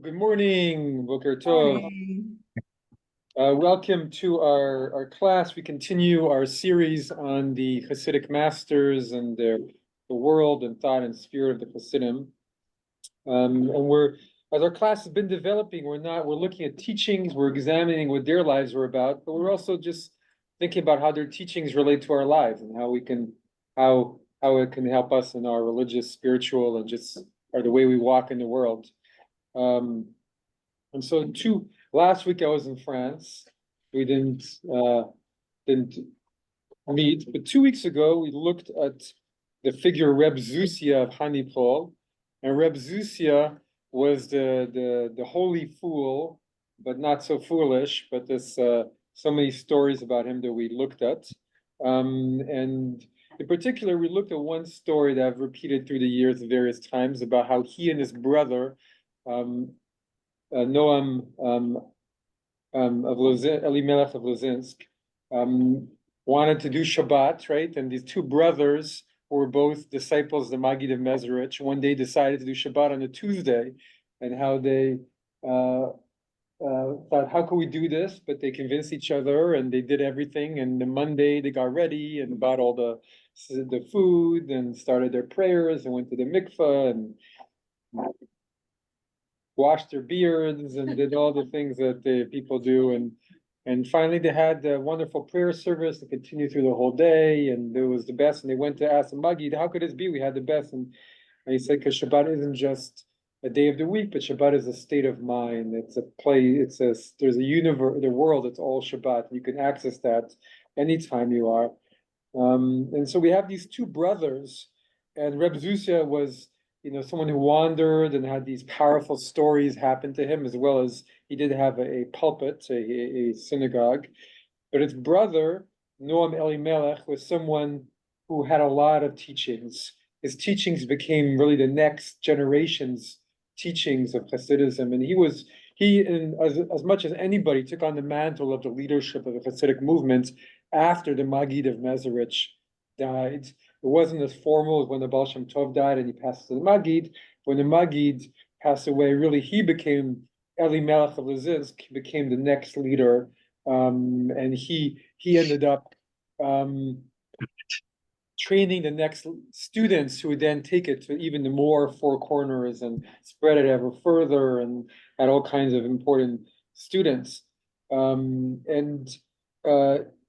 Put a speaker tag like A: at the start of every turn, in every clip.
A: Good morning, Boker Tov.
B: Morning.
A: Welcome to our class. We continue our series on the Hasidic masters and the world and thought and spirit of the Hasidim. As our class has been developing, we're looking at teachings, we're examining what their lives were about, but we're also just thinking about how their teachings relate to our lives and how it can help us in our religious, spiritual, and just or the way we walk in the world. Um, and so last week I was in France. We didn't meet, but 2 weeks ago we looked at the figure Reb Zusya of Hanipol, and Reb Zusya was the holy fool, but not so foolish. But there's so many stories about him that we looked at, and in particular we looked at one story that I've repeated through the years at various times about how he and his brother. Noam of Elimelekh of Lizhensk, wanted to do Shabbat, right? And these two brothers who were both disciples of the Maggid of Mezeritch, one day decided to do Shabbat on a Tuesday, and how they thought, how can we do this? But they convinced each other, and they did everything. And the Monday they got ready and bought all the food and started their prayers and went to the mikveh and washed their beards and did all the things that the people do. And finally they had a wonderful prayer service to continue through the whole day, and it was the best. And they went to ask the Maggid, how could this be? We had the best. And he said, because Shabbat isn't just a day of the week, but Shabbat is a state of mind. It's a place, there's a universe, the world, it's all Shabbat. You can access that anytime you are. And so we have these two brothers, and Reb Zusya was, someone who wandered and had these powerful stories happen to him, as well as he did have a pulpit, a synagogue. But his brother, Noam Elimelekh, was someone who had a lot of teachings. His teachings became really the next generation's teachings of Hassidism, and as much as anybody, took on the mantle of the leadership of the Hasidic movement after the Maggid of Mezeritch died. It wasn't as formal as when the Baal Shem Tov died and he passed to the Maggid. When the Maggid passed away, really he became Elimelekh of Lizhensk, became the next leader, and he ended up training the next students who would then take it to even the more four corners and spread it ever further, and had all kinds of important students. And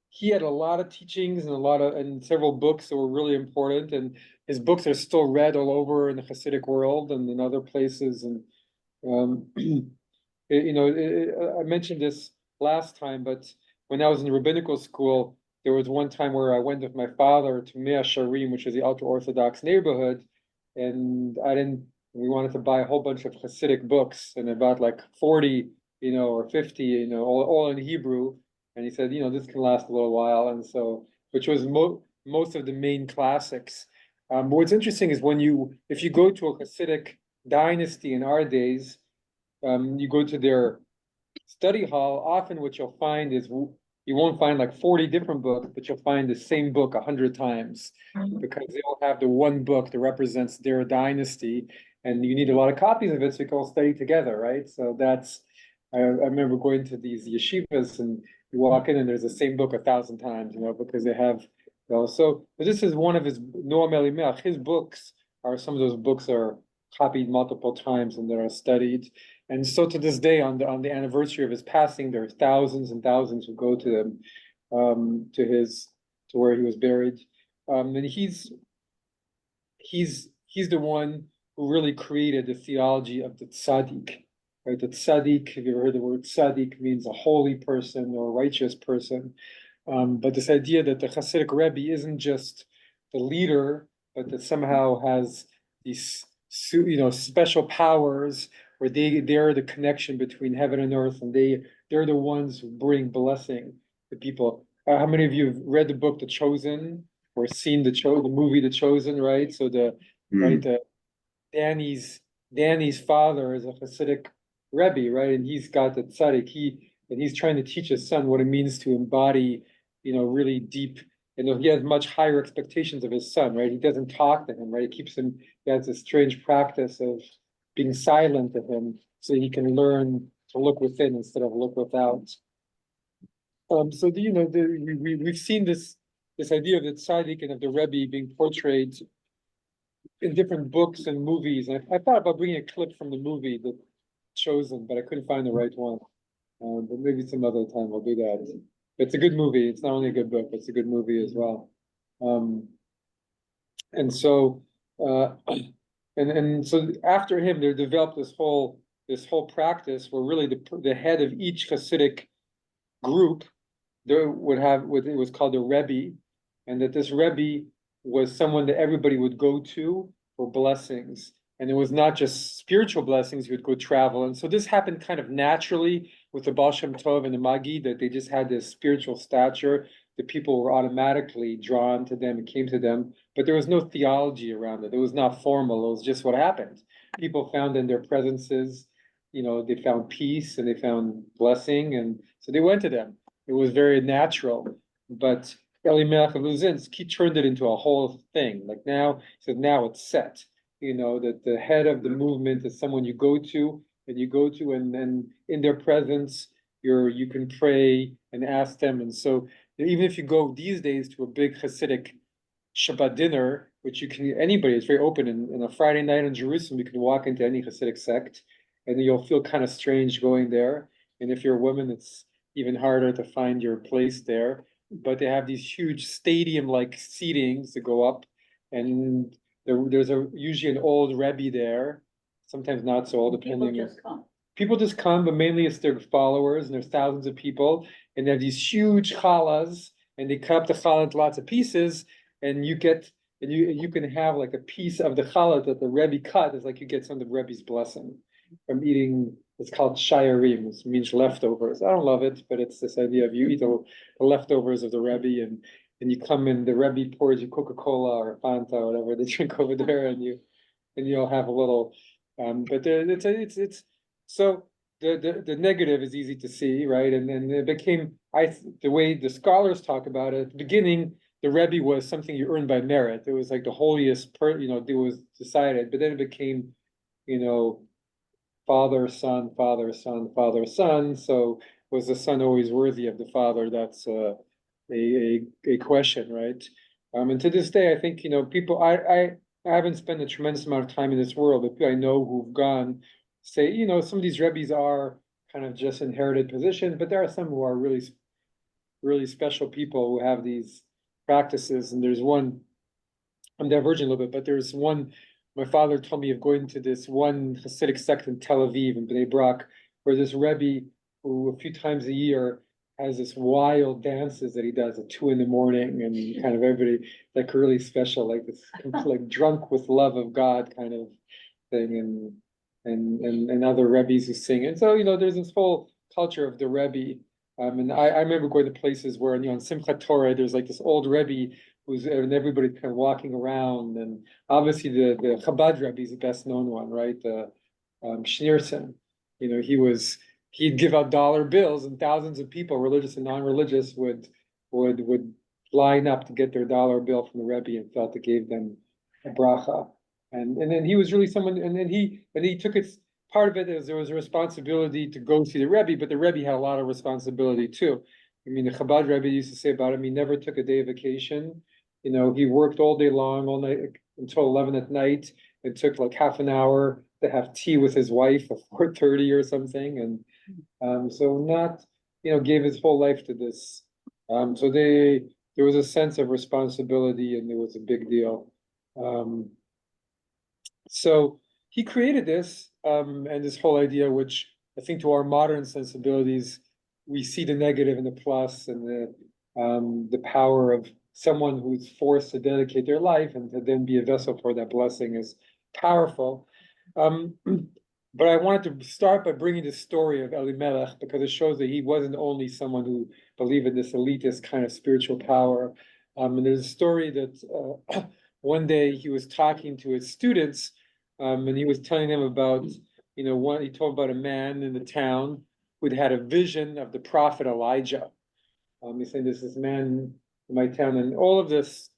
A: he had a lot of teachings and several books that were really important, and his books are still read all over in the Hasidic world and in other places. And I mentioned this last time, but when I was in the rabbinical school, there was one time where I went with my father to Mea Sharim, which is the ultra-Orthodox neighborhood, and we wanted to buy a whole bunch of Hasidic books, and about like 40, or 50, all in Hebrew. And he said, this can last a little while. And so, which was most of the main classics. What's interesting is if you go to a Hasidic dynasty in our days, you go to their study hall, often what you'll find is you won't find like 40 different books, but you'll find the same book 100 times, because they all have the one book that represents their dynasty, and you need a lot of copies of it so you can all study together, right? So I remember going to these yeshivas, and you walk in and there's the same book 1,000 times, because they have, so this is one of his, Noam Elimelekh, his books some of those books are copied multiple times and they're studied. And so to this day, on the anniversary of his passing, there are thousands and thousands who go to them, to where he was buried. And he's the one who really created the theology of the tzaddik. Right? The tzaddik, have you ever heard the word tzaddik, means a holy person or a righteous person. But this idea that the Hasidic rebbe isn't just the leader, but that somehow has these special powers, where they're the connection between heaven and earth, and they're the ones who bring blessing to people. How many of you have read the book The Chosen, or seen the movie The Chosen? Right. So Danny's father is a Hasidic rebbe, right, and he's got the tzaddik. He's trying to teach his son what it means to embody, really deep. He has much higher expectations of his son, right? He doesn't talk to him, right? He has this strange practice of being silent to him, so he can learn to look within instead of look without. So we've seen this idea of the tzaddik and of the rebbe being portrayed in different books and movies. And I thought about bringing a clip from the movie that Chosen, but I couldn't find the right one. But maybe some other time we'll do that. It's a good movie. It's not only a good book, it's a good movie as well. And so, and so after him, they developed this whole practice where really the head of each Hasidic group there would have what it was called a rebbe, and that this rebbe was someone that everybody would go to for blessings. And it was not just spiritual blessings, you would go travel. And so this happened kind of naturally with the Baal Shem Tov and the Maggid, that they just had this spiritual stature, that people were automatically drawn to them and came to them. But there was no theology around it. It was not formal. It was just what happened. People found in their presences, they found peace and they found blessing. And so they went to them. It was very natural. But Elimelekh of Lizhensk, he turned it into a whole thing. Like now, he said, now it's set. That the head of the movement is someone you go to, and then in their presence, you can pray and ask them. And so even if you go these days to a big Hasidic Shabbat dinner, which anybody, it's very open, and a Friday night in Jerusalem, you can walk into any Hasidic sect, and you'll feel kind of strange going there. And if you're a woman, it's even harder to find your place there. But they have these huge stadium-like seatings to go up, and there's usually an old rebbe there, sometimes not so old, depending. People just come, but mainly it's their followers, and there's thousands of people, and they have these huge challahs, and they cut up the challah into lots of pieces, and you can have like a piece of the challah that the rebbe cut. It's like you get some of the rebbe's blessing from eating. It's called shayarim, which means leftovers. I don't love it, but it's this idea of you eat the leftovers of the rebbe, and you come in, the rebbe pours you Coca-Cola or Fanta or whatever they drink over there, and you'll have a little. But it's so the negative is easy to see, right? And then it became the way the scholars talk about it. At the beginning, the rebbe was something you earned by merit. It was like the holiest it was decided. But then it became, father, son, father, son, father, son. So was the son always worthy of the father? That's a question, right? And to this day, I think people. I haven't spent a tremendous amount of time in this world, but people I know who've gone say, some of these rebbes are kind of just inherited positions, but there are some who are really, really special people who have these practices. And there's one. I'm diverging a little bit, but there's one. My father told me of going to this one Hasidic sect in Tel Aviv in Bnei Brak, where this rebbe, who a few times a year has this wild dances that he does at 2 a.m, and kind of everybody like really special, like this like drunk with love of God kind of thing, and other rebbes who sing. And so there's this whole culture of the rebbe. And I remember going to places where on Simchat Torah there's like this old rebbe and everybody kind of walking around, and obviously the Chabad rebbe is the best known one, right? Schneerson, he'd give out dollar bills, and thousands of people, religious and non-religious, would line up to get their dollar bill from the rebbe and felt it gave them a bracha. And then he was really someone, and then he took it. Part of it is there was a responsibility to go see the rebbe, but the rebbe had a lot of responsibility too. I mean, the Chabad rebbe used to say about him, he never took a day of vacation. He worked all day long, all night until 11 at night. It took like half an hour to have tea with his wife at 4:30 or something, and so not gave his whole life to this. So there was a sense of responsibility, and it was a big deal. So he created this, and this whole idea, which I think to our modern sensibilities, we see the negative and the plus, and the power of someone who's forced to dedicate their life and to then be a vessel for that blessing is powerful. But I wanted to start by bringing the story of Elimelekh, because it shows that he wasn't only someone who believed in this elitist kind of spiritual power. And there's a story that one day he was talking to his students, and he was telling them about, he told about a man in the town who'd had a vision of the prophet Elijah. He's saying there's this man in my town, and all of his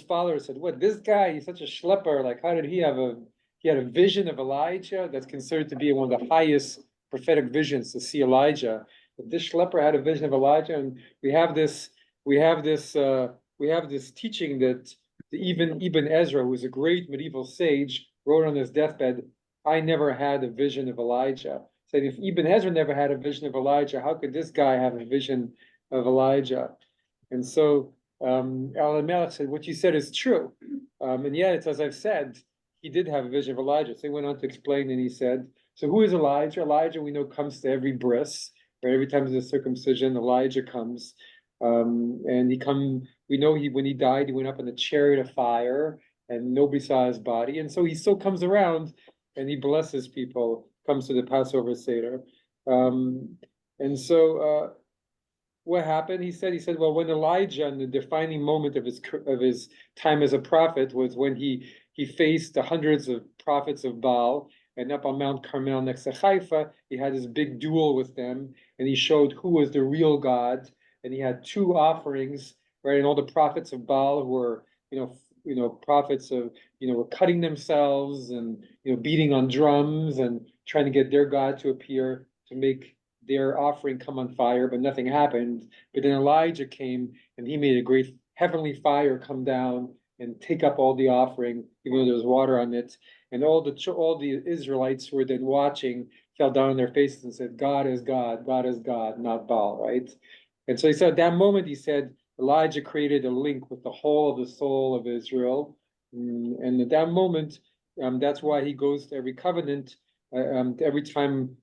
A: followers said, "What, this guy? He's such a schlepper. Like, how did he have a he had a vision of Elijah that's considered to be one of the highest prophetic visions to see Elijah. But this schlepper had a vision of Elijah, and we have this teaching that even Ibn Ezra, who was a great medieval sage, wrote on his deathbed, "I never had a vision of Elijah." Said if Ibn Ezra never had a vision of Elijah, how could this guy have a vision of Elijah? And so Elimelekh said, "What you said is true." And yet, it's as I've said, he did have a vision of Elijah. So he went on to explain, and he said, "So who is Elijah? Elijah, we know, comes to every bris, right? Every time there's a circumcision, Elijah comes, and we know when he died, he went up in a chariot of fire, and nobody saw his body, and so he still comes around, and he blesses people, comes to the Passover Seder, and so." What happened? He said, well, when Elijah, in the defining moment of his time as a prophet, was when he faced the hundreds of prophets of Baal, and up on Mount Carmel next to Haifa, he had this big duel with them, and he showed who was the real God, and he had two offerings, right? And all the prophets of Baal were, prophets of, were cutting themselves and beating on drums and trying to get their God to appear to make their offering come on fire, but nothing happened. But then Elijah came, and he made a great heavenly fire come down and take up all the offering, even though there was water on it. And all the Israelites who were then watching fell down on their faces and said, "God is God, God is God, not Baal," right? And so he said, at that moment, he said, Elijah created a link with the whole of the soul of Israel. And at that moment, that's why he goes to every covenant, every time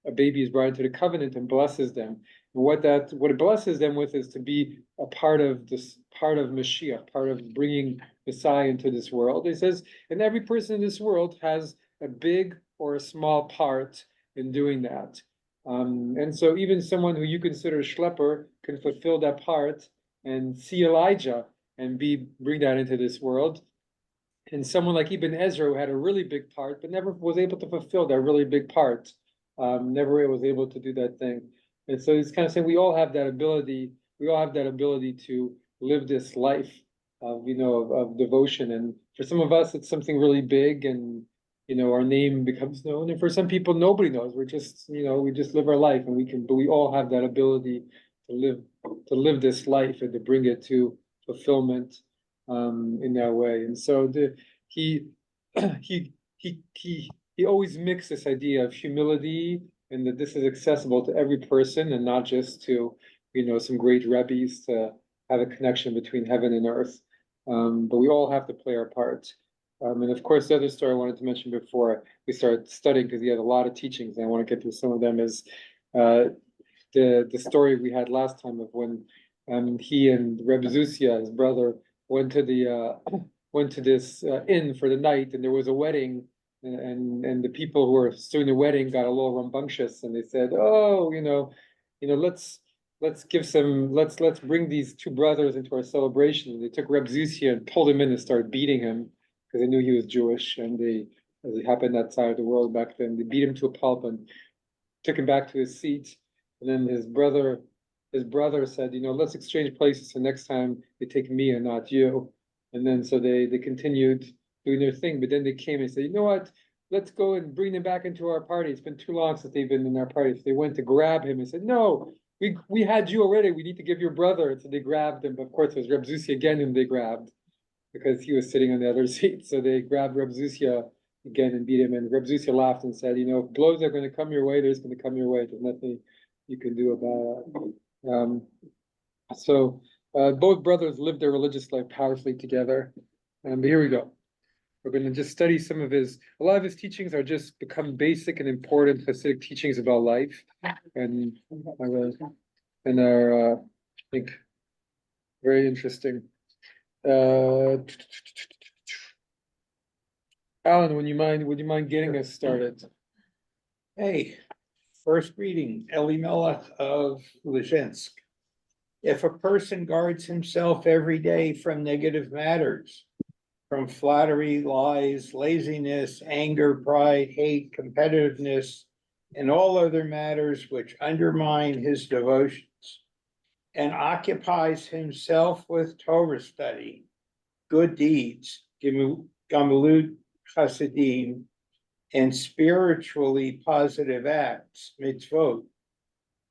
A: a baby is brought into the covenant, and blesses them. And what it blesses them with is to be a part of Mashiach, part of bringing Messiah into this world. He says, and every person in this world has a big or a small part in doing that. And so even someone who you consider a schlepper can fulfill that part and see Elijah and bring that into this world. And someone like Ibn Ezra, who had a really big part, but never was able to fulfill that really big part. Never was able to do that thing. And so he's kind of saying we all have that ability. We all have that ability to live this life of, of devotion. And for some of us, it's something really big, and our name becomes known. And for some people, nobody knows. We're just, we just live our life, and but we all have that ability to live this life and to bring it to fulfillment in that way. And so he always mixed this idea of humility, and that this is accessible to every person, and not just to, some great rebbes to have a connection between heaven and earth. But we all have to play our part. And of course, the other story I wanted to mention before we started studying, because he had a lot of teachings, and I want to get through some of them, is the story we had last time of when he and Reb Zusya, his brother, went to this inn for the night, and there was a wedding, and the people who were doing the wedding got a little rambunctious, and they said, "Oh, let's bring these two brothers into our celebration." And they took Reb Zusya and pulled him in and started beating him because they knew he was Jewish, and as it happened that side of the world back then, they beat him to a pulp and took him back to his seat. And then his brother said, "Let's exchange places, so next time they take me and not you." And then so they continued doing their thing, but then they came and said, "You know what? Let's go and bring them back into our party. It's been too long since they've been in our party." So they went to grab him and said, "No, we had you already. We need to give your brother." And so they grabbed him. But of course, it was Reb Zusya again whom they grabbed, because he was sitting on the other seat. So they grabbed Reb Zusya again and beat him. And Reb Zusya laughed and said, "If blows are going to come your way, there's going to come your way. There's nothing you can do about it." So both brothers lived their religious life powerfully together. But here we go. We're going to just study a lot of his teachings are just become basic and important Hasidic teachings about life, and are, I think, very interesting. Alan, would you mind getting us started?
B: Hey, first reading, Elimelekh of Lizhensk. If a person guards himself every day from negative matters, from flattery, lies, laziness, anger, pride, hate, competitiveness, and all other matters which undermine his devotions, and occupies himself with Torah study, good deeds, Gamilut Hasidim, and spiritually positive acts, mitzvot,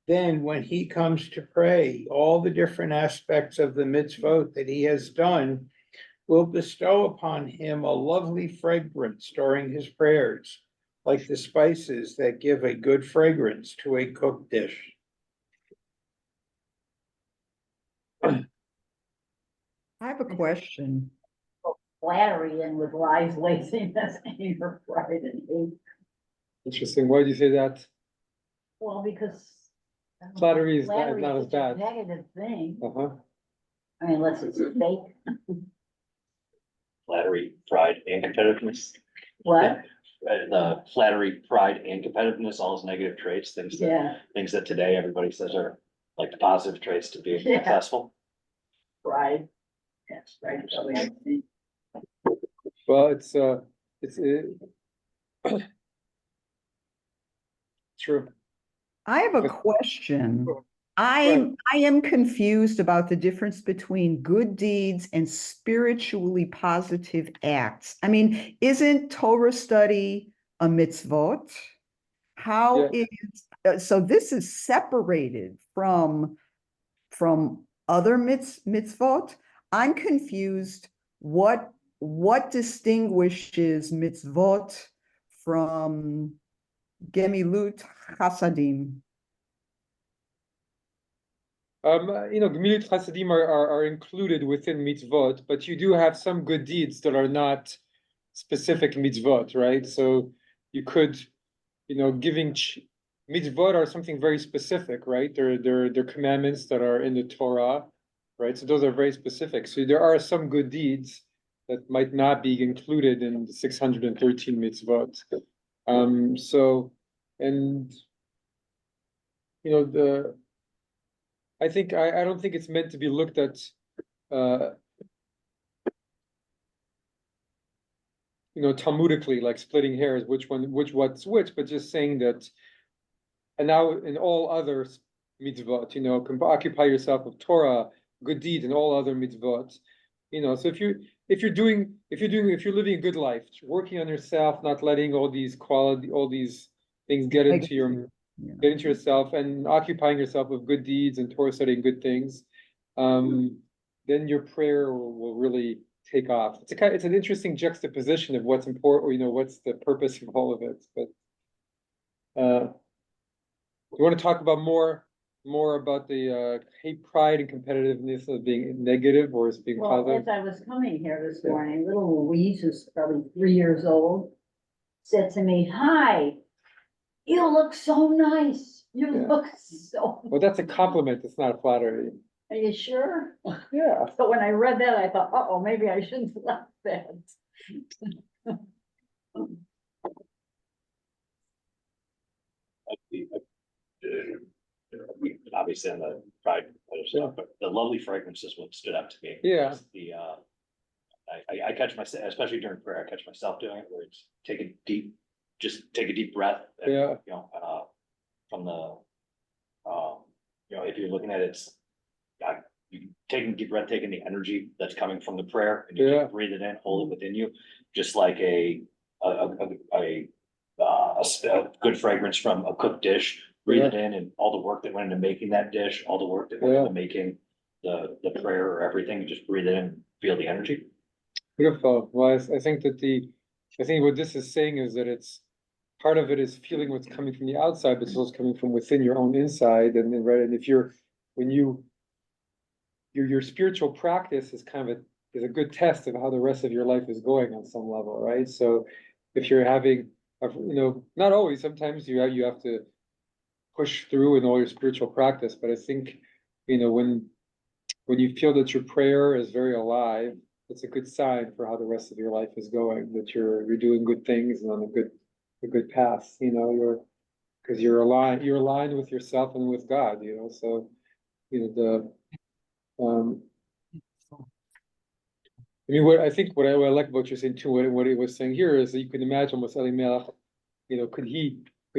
B: then when he comes to pray, all the different aspects of the mitzvot that he has done will bestow upon him a lovely fragrance during his prayers, like the spices that give a good fragrance to a cooked dish.
C: I have a question.
D: Flattery and with lies, laziness, anger, pride, and hate.
A: Interesting. Why do you say that?
D: Well, because.
A: Flattery is
D: Flattery
A: not as
D: such a
A: bad.
D: Negative thing,
A: Uh-huh.
D: I mean, unless it's fake.
E: Flattery, pride, and competitiveness.
D: What?
E: The flattery, pride, and competitiveness, all those negative traits,
D: Yeah,
E: things that today everybody says are like the positive traits to be
D: Yeah.
E: successful.
D: pride. Yes, right. Probably, I think.
A: Well, it's true.
C: I have a question. I am confused about the difference between good deeds and spiritually positive acts. I mean, isn't Torah study a mitzvot? How is so this is separated from other mitzvot? I'm confused. What distinguishes mitzvot from gemilut chasadim?
A: Gemilut Hasidim are included within mitzvot, but you do have some good deeds that are not specific mitzvot, right? So you could, giving mitzvot are something very specific, right? They're commandments that are in the Torah, right? So those are very specific. So there are some good deeds that might not be included in the 613 mitzvot. I don't think it's meant to be looked at Talmudically, like splitting hairs, what's which, but just saying that, and now in all other mitzvot, can occupy yourself with Torah, good deed, and all other mitzvot. So if you're living a good life, working on yourself, not letting all these things get into yourself, and occupying yourself with good deeds and Torah studying good things, then your prayer will really take off. It's an interesting juxtaposition of what's important, what's the purpose of all of it. But you want to talk about more about the hate, pride, and competitiveness of being negative or as being
D: Well,
A: positive?
D: as I was coming here this morning, little Louise, who's probably 3 years old, said to me, "Hi, you look so nice. You
A: Yeah.
D: look so."
A: Well, that's a compliment. It's not a flattery.
D: Are you sure?
A: Yeah.
D: So when I read that, I thought, uh-oh, maybe I shouldn't laugh that.
E: Obviously on the pride other stuff, but the lovely fragrance is what stood out to me.
A: Yeah.
E: I catch myself, especially during prayer, I catch myself doing it where it's take a deep breath. And,
A: Yeah.
E: From the, if you're looking at it, you taking a deep breath, taking the energy that's coming from the prayer, and you
A: Yeah.
E: just breathe it in, hold it within you, just like a good fragrance from a cooked dish. Breathe it in, and all the work that went into making that dish, all the work that went into making the prayer or everything, you just breathe it in, feel the energy.
A: Beautiful. Well, I think what this is saying is that it's part of it is feeling what's coming from the outside, but it's also coming from within your own inside. And then, right, and if your spiritual practice is is a good test of how the rest of your life is going on some level, right? So if you're having, not always, sometimes you have to push through in all your spiritual practice, but I think, when you feel that your prayer is very alive, it's a good sign for how the rest of your life is going, that you're doing good things and on a good path, because you're aligned with yourself and with God, so, what I like about you saying too, what he was saying here is that you can imagine with Elimelech, could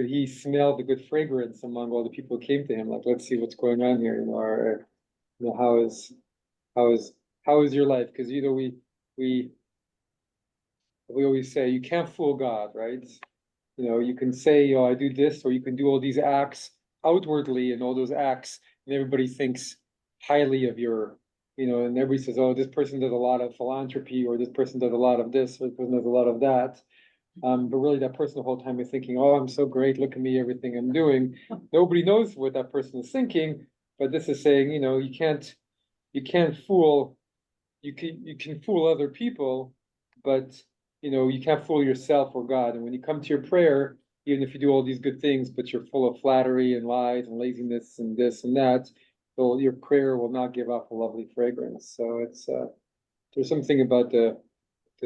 A: he smell the good fragrance among all the people who came to him? Like, let's see what's going on here, or, how is your life? Because, we we always say, you can't fool God, right? You know, you can say, oh, I do this, or you can do all these acts outwardly and all those acts, and everybody thinks highly of your, you know, and everybody says, oh, this person does a lot of philanthropy, or this person does a lot of this, or this person does a lot of that. But really that person the whole time is thinking, oh, I'm so great, look at me, everything I'm doing. Nobody knows what that person is thinking, but this is saying, you know, you can't fool, you can fool other people, but you know, you can't fool yourself or God. And when you come to your prayer, even if you do all these good things, but you're full of flattery and lies and laziness and this and that, so your prayer will not give off a lovely fragrance. So it's there's something about the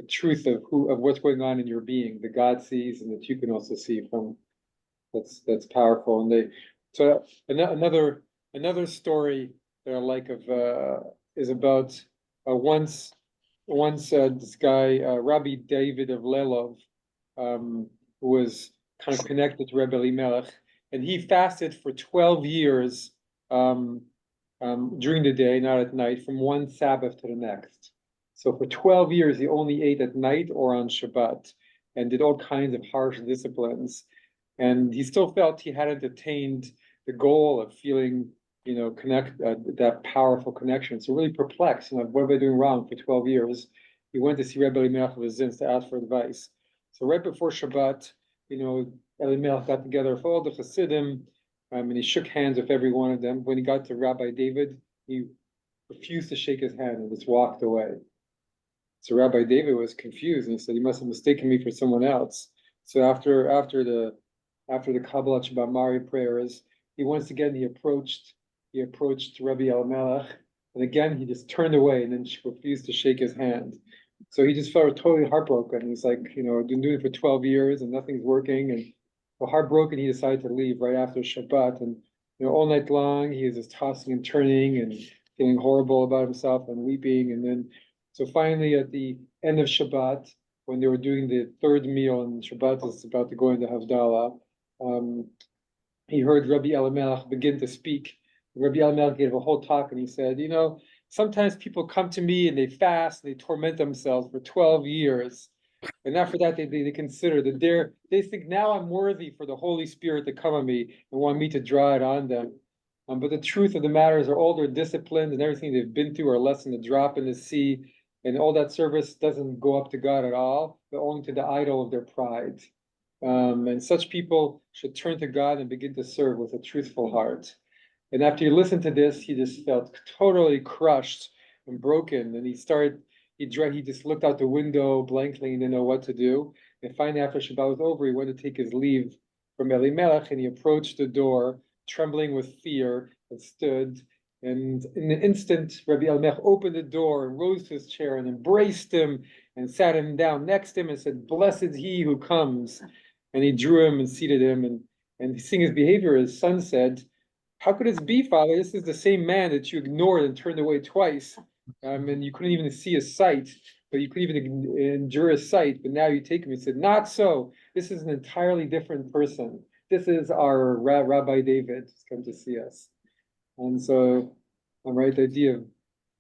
A: truth of what's going on in your being that God sees and that you can also see from, that's powerful. And so another story that I like of is about once this guy Rabbi David of Lelov, who was kind of connected to Reb Elimelekh, and he fasted for 12 years during the day, not at night, from one Sabbath to the next. So for 12 years, he only ate at night or on Shabbat, and did all kinds of harsh disciplines. And he still felt he hadn't attained the goal of feeling, you know, that powerful connection. So really perplexed, you know, what am I doing wrong for 12 years? He went to see Reb Elimelekh of Lizhensk to ask for advice. So right before Shabbat, you know, Elimelekh got together with all the Hasidim, and he shook hands with every one of them. When he got to Rabbi David, he refused to shake his hand and just walked away. So Rabbi David was confused, and he said, "You must have mistaken me for someone else." So after the Kabbalat Shabbat Mari prayers, he once again he approached Reb Elimelekh, and again he just turned away and then refused to shake his hand. So he just felt totally heartbroken. He's like, you know, I've been doing it for 12 years and nothing's working, and so heartbroken he decided to leave right after Shabbat. And you know, all night long he was just tossing and turning and feeling horrible about himself and weeping. And then so finally, at the end of Shabbat, when they were doing the third meal, and Shabbat is about to go into Havdalah, he heard Rabbi Elimelekh begin to speak. Rabbi Elimelekh gave a whole talk, and he said, you know, sometimes people come to me and they fast, and they torment themselves for 12 years. And after that, they consider that they think now I'm worthy for the Holy Spirit to come on me and want me to draw it on them. But the truth of the matter is, all their disciplines and everything they've been through are less than a drop in the sea. And all that service doesn't go up to God at all, but only to the idol of their pride. And such people should turn to God and begin to serve with a truthful heart. And after he listened to this, he just felt totally crushed and broken. And he just looked out the window blankly and didn't know what to do. And finally, after Shabbat was over, he went to take his leave from Elimelekh, and he approached the door, trembling with fear, and stood. And in an instant, Reb Elimelekh opened the door and rose to his chair and embraced him and sat him down next to him and said, "Blessed he who comes." And he drew him and seated him. And seeing his behavior, his son said, "How could this be, Father? This is the same man that you ignored and turned away twice. And you couldn't even see his sight, but you couldn't even endure his sight. But now you take him." He said, "Not so. This is an entirely different person. This is our Rabbi David who's come to see us." And so, I'm right. The idea of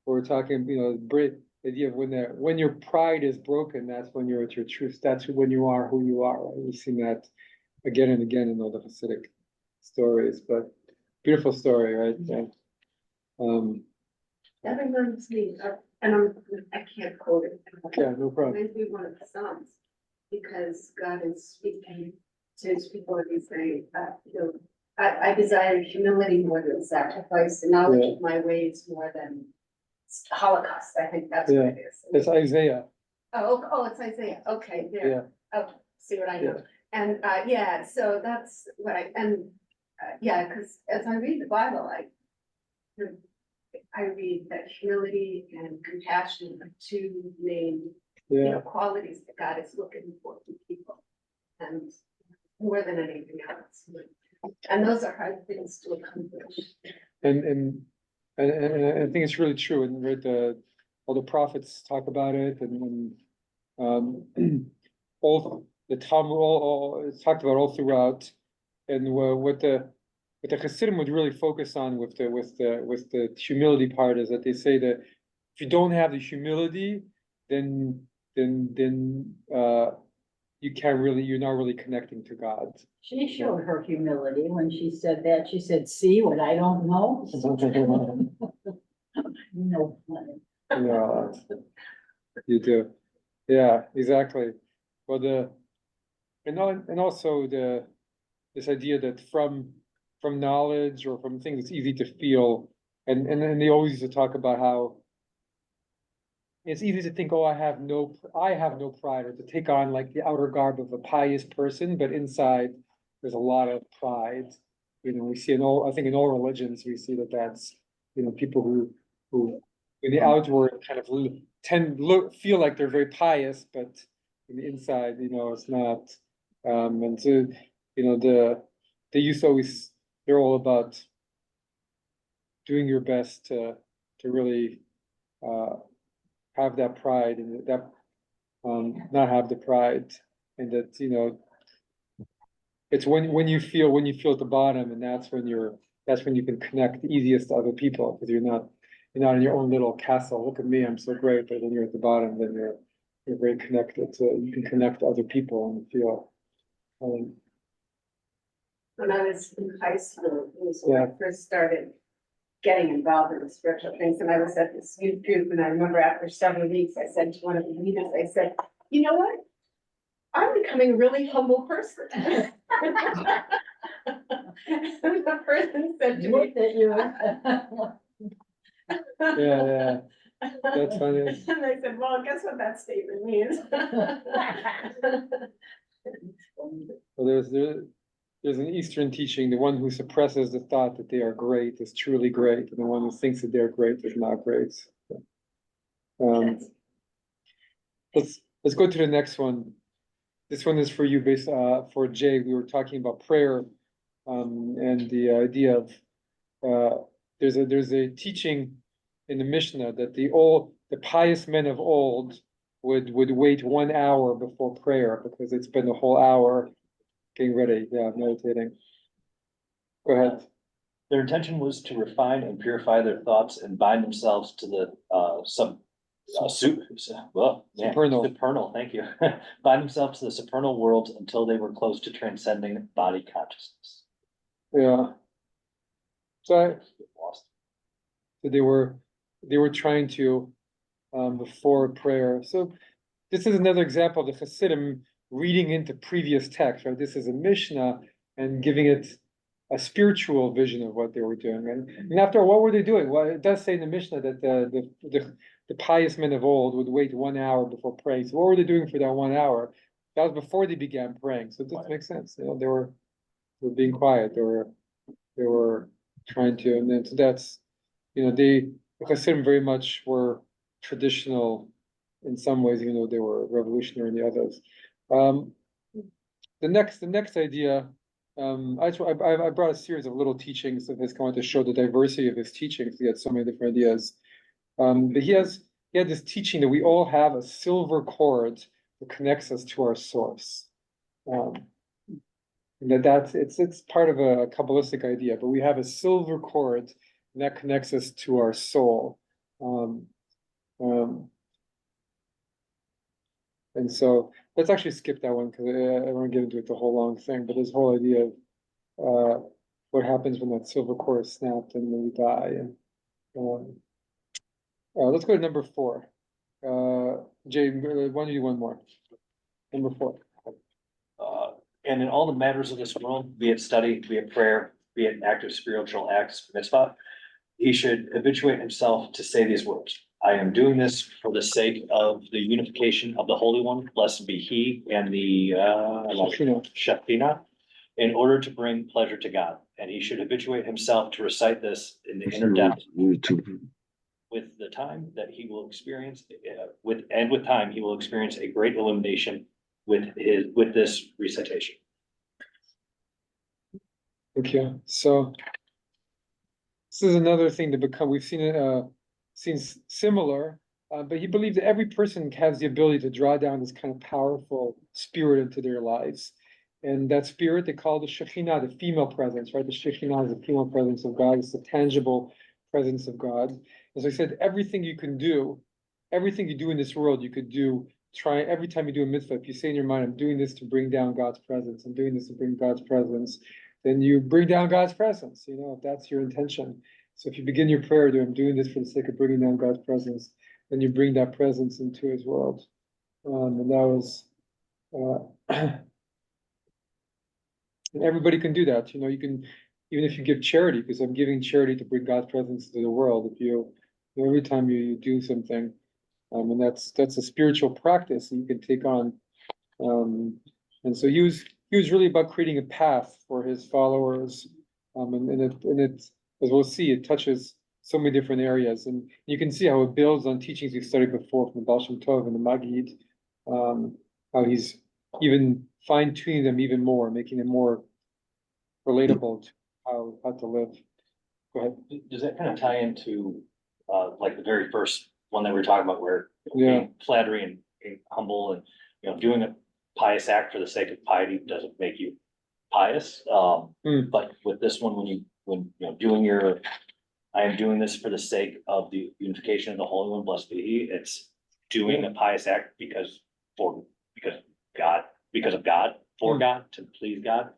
A: we're talking, you know, the idea of when your pride is broken, that's when you're at your truth. That's when you are who you are. Right? We've seen that again and again in all the Hassidic stories. But beautiful story, right? Yeah.
F: That reminds me, and I can't quote it.
A: Yeah, no problem.
F: Reminds me of one of the Psalms, because God is speaking to his people and he's saying, you know, I desire humility more than sacrifice, and knowledge of my ways more than Holocaust. I think that's what it is.
A: It's Isaiah.
F: Oh, it's Isaiah. Okay, there.
A: Yeah.
F: Oh, see what I know. And yeah, so that's what yeah, because as I read the Bible, I read that humility and compassion are two main, you know, qualities that God is looking for in people, and more than anything else. And those are hard things to accomplish.
A: And I think it's really true. And right, all the prophets talk about it, and all the Talmud, all it's talked about all throughout. And what the Hasidim would really focus on with the humility part is that they say that if you don't have the humility, then then you can't really, you're not really connecting to God.
D: She showed her humility when she said that. She said, see what I don't know? No, funny.
A: Yeah, you do. Yeah, exactly. Well, and also this idea that from knowledge or from things, it's easy to feel, and they always used to talk about how it's easy to think, oh, I have no pride, or to take on like the outer garb of a pious person, but inside there's a lot of pride. You know, we see I think in all religions, we see that's, people who in the outward kind of feel like they're very pious, but in the inside, it's not. And so, they used to always, they're all about doing your best to really, have that pride, and that, not have the pride, and that, it's when you feel at the bottom, and that's when you can connect easiest to other people, because you're not in your own little castle. Look at me, I'm so great. But when you're at the bottom, then you're very connected. So you can connect to other people and feel.
F: When I was in high school, it was when I first started getting involved in the spiritual things, and I was at this youth group, and I remember after several weeks, I said to one of the leaders, I said, you know what? I'm becoming a really humble person. And the person said to me,
D: Looked at you.
A: Yeah, that's funny.
F: and I said, well, guess what that statement means?
A: Well, there's an Eastern teaching: the one who suppresses the thought that they are great is truly great, and the one who thinks that they're great is not great. Let's go to the next one. This one is for you, based for Jay. We were talking about prayer, and the idea of there's a teaching in the Mishnah that the pious men of old would wait 1 hour before prayer, because they'd spend a whole hour getting ready, meditating. Go ahead.
E: Their intention was to refine and purify their thoughts and bind themselves to the supernal, thank you. Bind themselves to the supernal world until they were close to transcending body consciousness.
A: Yeah. So they were trying to, before prayer. So this is another example of the Hasidim reading into previous texts, right? This is a Mishnah and giving it a spiritual vision of what they were doing. And after all, what were they doing? Well, it does say in the Mishnah that the pious men of old would wait 1 hour before praying. So what were they doing for that 1 hour? That was before they began praying. So this makes sense. They were being quiet. They were trying to, and then so that's, the Hasidim very much were traditional in some ways, even though they were revolutionary in the others. The next idea, I brought a series of little teachings of his, going to show the diversity of his teachings. He had so many different ideas. But he had this teaching that we all have a silver cord that connects us to our source. And it's part of a Kabbalistic idea, but we have a silver cord and that connects us to our soul. And so let's actually skip that one, because I don't want to get into it the whole long thing, but this whole idea of what happens when that silver cord is snapped and then we die. And let's go to number 4. Jay, why don't you do one more? Number 4.
E: And in all the matters of this world, be it study, be it prayer, be it active spiritual acts, mitzvah, he should habituate himself to say these words: I am doing this for the sake of the unification of the Holy One, blessed be he, and the Shekhinah, in order to bring pleasure to God. And he should habituate himself to recite this in the inner depth. With the time that he will experience, with time he will experience a great illumination with this recitation.
A: Okay, so this is another thing to become. We've seen it. Seems similar, but he believed that every person has the ability to draw down this kind of powerful spirit into their lives. And that spirit they call the Shekhinah, the female presence, right? The Shekhinah is the female presence of God. It's the tangible presence of God. As I said, everything you do in this world, you could do try, every time you do a mitzvah, if you say in your mind, I'm doing this to bring down God's presence, I'm doing this to bring God's presence, then you bring down God's presence, if that's your intention. So if you begin your prayer, I'm doing this for the sake of bringing down God's presence, then you bring that presence into his world. And that was, and everybody can do that, you can, even if you give charity, because I'm giving charity to bring God's presence to the world, if every time you do something, and that's a spiritual practice you can take on. And so he was really about creating a path for his followers. And it, as we'll see, it touches so many different areas, and you can see how it builds on teachings we've studied before from the Baal Shem Tov and the Maggid, how he's even fine-tuning them even more, making them more relatable to how to live. Go ahead.
E: Does that kind of tie into, like the very first one that we were talking about, where
A: Yeah.
E: being flattery and being humble and, doing a pious act for the sake of piety doesn't make you pious. But with this one, when doing I am doing this for the sake of the unification of the Holy One, blessed be He, it's doing a pious act because of God, for God, to please God.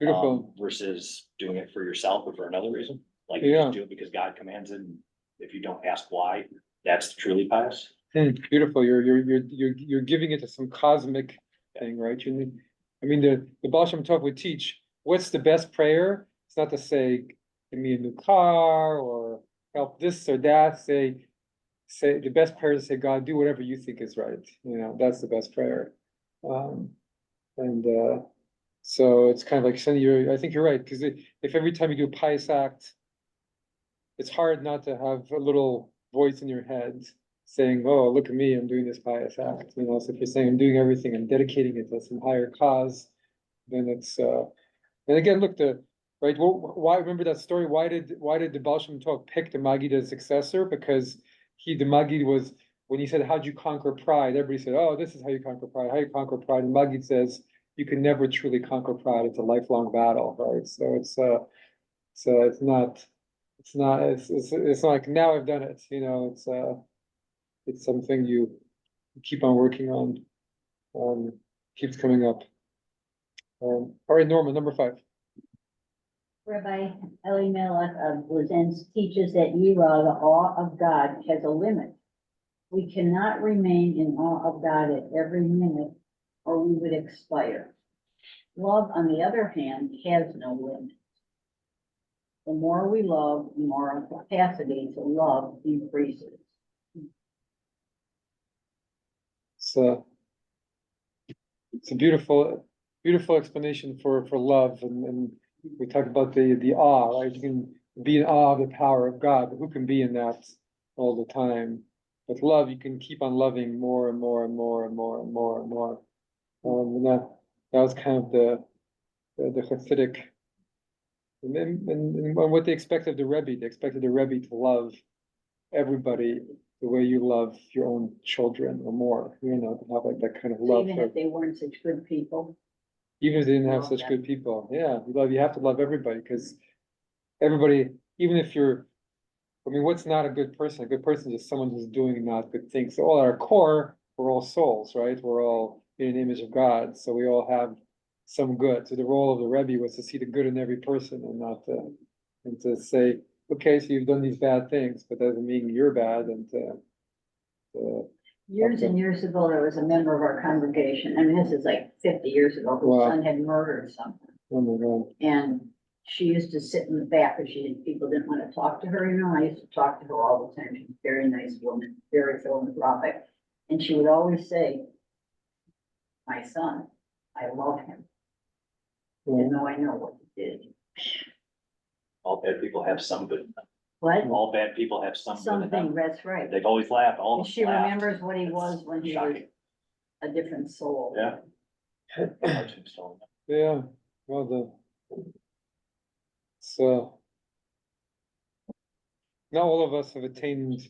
A: Beautiful.
E: Versus doing it for yourself or for another reason. Like you just do it because God commands it, and if you don't ask why, that's truly pious.
A: Beautiful. You're giving it to some cosmic thing, right? The Baal Shem Tov would teach, what's the best prayer? It's not to say, give me a new car or help this or that. Say the best prayer is to say, God, do whatever you think is right. That's the best prayer. So it's kind of like I think you're right, because if every time you do a pious act, it's hard not to have a little voice in your head saying, oh, look at me, I'm doing this pious act. So if you're saying I'm doing everything, I'm dedicating it to some higher cause, then it's and again, look, why remember that story? Why did the Baal Shem Tov pick the Maggid as successor? Because the Maggid was, when he said, how'd you conquer pride? Everybody said, oh, this is how you conquer pride. How you conquer pride? And Maggid says, you can never truly conquer pride. It's a lifelong battle, right? So it's not like now I've done it. It's something you keep on working on. Keeps coming up. All right, Norma, number 5.
D: Rabbi Elimelekh of Lizhensk teaches that Yirah, the awe of God, has a limit. We cannot remain in awe of God at every minute, or we would expire. Love, on the other hand, has no limit. The more we love, the more our capacity to love increases.
A: So it's a beautiful explanation for love, and we talk about the awe, right? You can be in awe of the power of God, but who can be in that all the time? With love, you can keep on loving more and more and more and more and more and more. And that was kind of the Hassidic, and what they expect of the rebbe. They expected the rebbe to love everybody the way you love your own children or more. To have like that kind of love.
D: Even if they weren't such good people.
A: Even if they didn't have
D: Love
A: such
D: them.
A: good people, you have to love everybody, because everybody, even if what's not a good person? A good person is just someone who's doing not good things. So all at our core, we're all souls, right? We're all in the image of God, so we all have some good. So the role of the Rebbe was to see the good in every person, and to say, okay, so you've done these bad things, but that doesn't mean you're bad, and
D: Years and years ago, there was a member of our congregation, this is like 50 years ago, whose
A: Wow.
D: son had murdered someone.
A: oh my God.
D: And she used to sit in the back because people didn't want to talk to her, I used to talk to her all the time. She was a very nice woman, very philanthropic. And she would always say, my son, I love him, even though I know what he did.
E: All bad people have some good.
D: What?
E: All bad people have some good in
D: Something,
E: them.
D: that's right.
E: They've always laughed, all
D: And
E: of them
D: she
E: laughed.
D: remembers what he was when he was
E: Shocking.
D: a different soul.
E: Yeah. Our tombstone.
A: Yeah, well, so not all of us have attained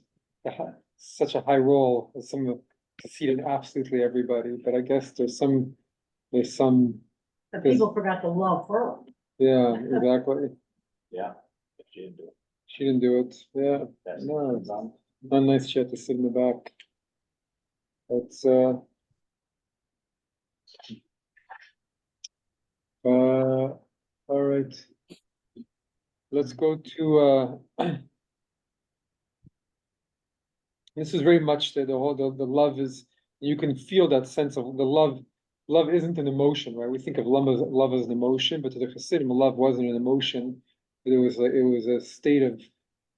A: such a high role as some of to see it in absolutely everybody, but I guess there's some,
D: But people forgot to love her.
A: yeah, exactly.
E: Yeah. If you didn't do it,
A: She didn't do it, yeah,
E: that's
A: no, it's not nice she had to sit in the back. It's All right. Let's go to, this is very much the whole, the love is, you can feel that sense of the love. Love isn't an emotion, right? We think of love as an emotion, but to the Hasidim, love wasn't an emotion. It was a state of,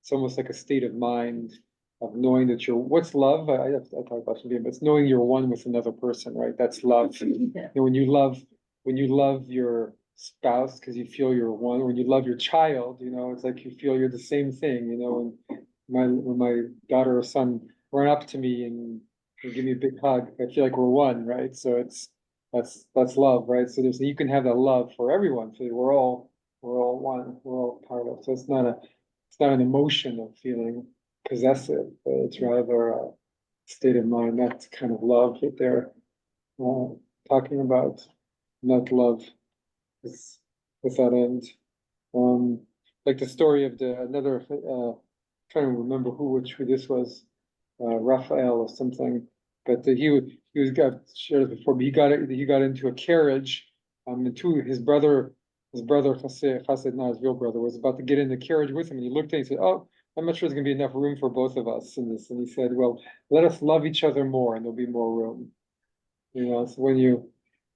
A: it's almost like a state of mind of knowing that what's love? I talk about something, but it's knowing you're one with another person, right? That's love. When you love your spouse because you feel you're one, when you love your child, it's like you feel you're the same thing, when my daughter or son run up to me and give me a big hug, I feel like we're one, right? So that's love, right? So you can have that love for everyone. So we're all one, we're all part of. So it's not an emotion of feeling possessive, but it's rather a state of mind. That's kind of love that they're talking about, not love is without end. Like the story of another, trying to remember who this was, Raphael or something, but he got shared before, but he got into a carriage, and his brother Chassid, not his real brother, was about to get in the carriage with him, and he looked at him and he said, "Oh, I'm not sure there's gonna be enough room for both of us in this." And he said, "Well, let us love each other more, and there'll be more room." So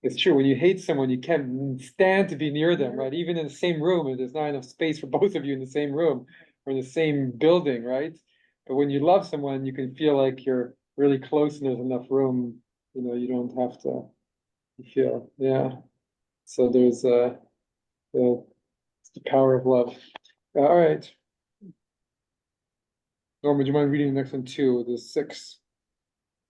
A: it's true, when you hate someone, you can't stand to be near them, right? Even in the same room, and there's not enough space for both of you in the same room or in the same building, right? But when you love someone, you can feel like you're really close and there's enough room, you don't have to feel, yeah. So there's it's the power of love. All right. Norma, do you mind reading the next one too, the 6?